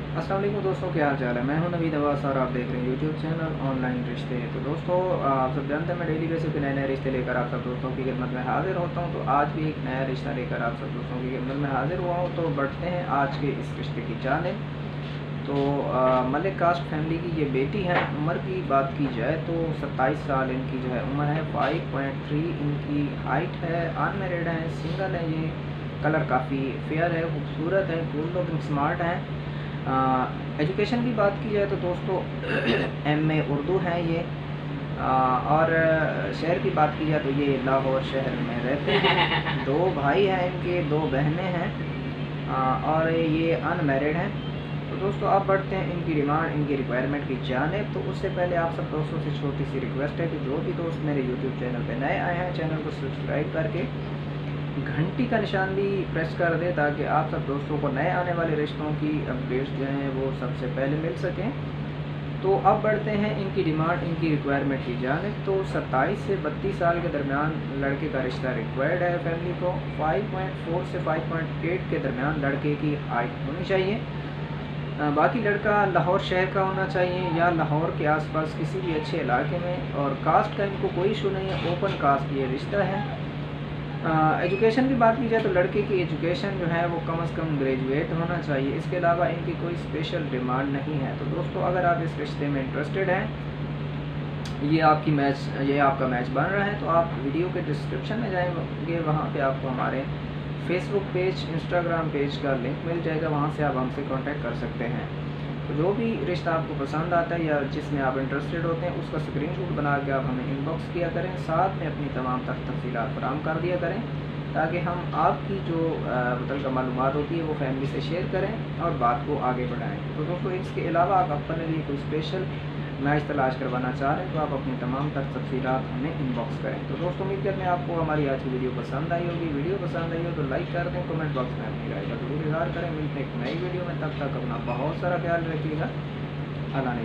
अस्सलाम वालेकुम दोस्तों, क्या हाल चाल है। मैं हूं नवीद अब्बास और आप देख रहे हैं यूट्यूब चैनल ऑनलाइन रिश्ते। तो दोस्तों, आप सब जानते हैं मैं डेली बेसिस पे नए नए रिश्ते लेकर आप सब दोस्तों की खिदमत में हाजिर होता हूं। तो आज भी एक नया रिश्ता लेकर आप सब दोस्तों की खिदमत में हाजिर हुआ हूं। तो बढ़ते हैं आज के इस रिश्ते की जानिब। तो मलिक कास्ट फैमिली की ये बेटी है। उम्र की बात की जाए तो 27 साल इनकी जो है उम्र है। 5.3 इनकी हाइट है। अनमेरिड है, सिंगल है ये। कलर काफ़ी फेयर है, खूबसूरत है, गुड लुकिंग, स्मार्ट है। एजुकेशन की बात की जाए तो दोस्तों एमए उर्दू है ये। और शहर की बात की जाए तो ये लाहौर शहर में रहते हैं। दो भाई हैं इनके, दो बहनें हैं। और ये अनमैरिड हैं। तो दोस्तों आप बढ़ते हैं इनकी डिमांड, इनकी रिक्वायरमेंट की जानिब। तो उससे पहले आप सब दोस्तों से छोटी सी रिक्वेस्ट है कि जो भी दोस्त मेरे यूट्यूब चैनल पे नए आए हैं, चैनल को सब्सक्राइब करके घंटी का निशान भी प्रेस कर दें ताकि आप सब दोस्तों को नए आने वाले रिश्तों की अपडेट्स जो हैं वो सबसे पहले मिल सकें। तो अब बढ़ते हैं इनकी डिमांड, इनकी रिक्वायरमेंट की जानिब। तो 27 से 32 साल के दरमियान लड़के का रिश्ता रिक्वायर्ड है फैमिली को। 5.4 से 5.8 के दरमियान लड़के की हाइट होनी चाहिए। बाकी लड़का लाहौर शहर का होना चाहिए या लाहौर के आसपास किसी भी अच्छे इलाके में। और कास्ट का इनको कोई इशू नहीं है, ओपन कास्ट ये रिश्ता है। एजुकेशन की बात की जाए तो लड़के की एजुकेशन जो है वो कम से कम ग्रेजुएट होना चाहिए। इसके अलावा इनकी कोई स्पेशल डिमांड नहीं है। तो दोस्तों अगर आप इस रिश्ते में इंटरेस्टेड हैं, ये आपका मैच बन रहा है, तो आप वीडियो के डिस्क्रिप्शन में जाएंगे, वहाँ पे आपको हमारे फेसबुक पेज, इंस्टाग्राम पेज का लिंक मिल जाएगा। वहाँ से आप हमसे कांटेक्ट कर सकते हैं। तो जो भी रिश्ता आपको पसंद आता है या जिसमें आप इंटरेस्टेड होते हैं, उसका स्क्रीनशॉट बना के आप हमें इनबॉक्स किया करें। साथ में अपनी तमाम तफसीलात फराहम कर दिया करें ताकि हम आपकी जो मतलब मालूमात होती है वो फैमिली से शेयर करें और बात को आगे बढ़ाएं। तो दोस्तों इसके अलावा आप अपने लिए कोई स्पेशल मैच तलाश करवाना चाह रहे हैं तो आप अपनी तमाम तफसीलात हमें इनबॉक्स करें। तो दोस्तों उम्मीद करते हैं आपको हमारी आज की वीडियो पसंद आई होगी। वीडियो पसंद आई हो तो लाइक कर दें, कमेंट बॉक्स में अपनी राय का जरूर इजहार करें। मिलते हैं एक नई वीडियो में, तब तक अपना बहुत सारा ख्याल रखिएगा। अल्लाह ने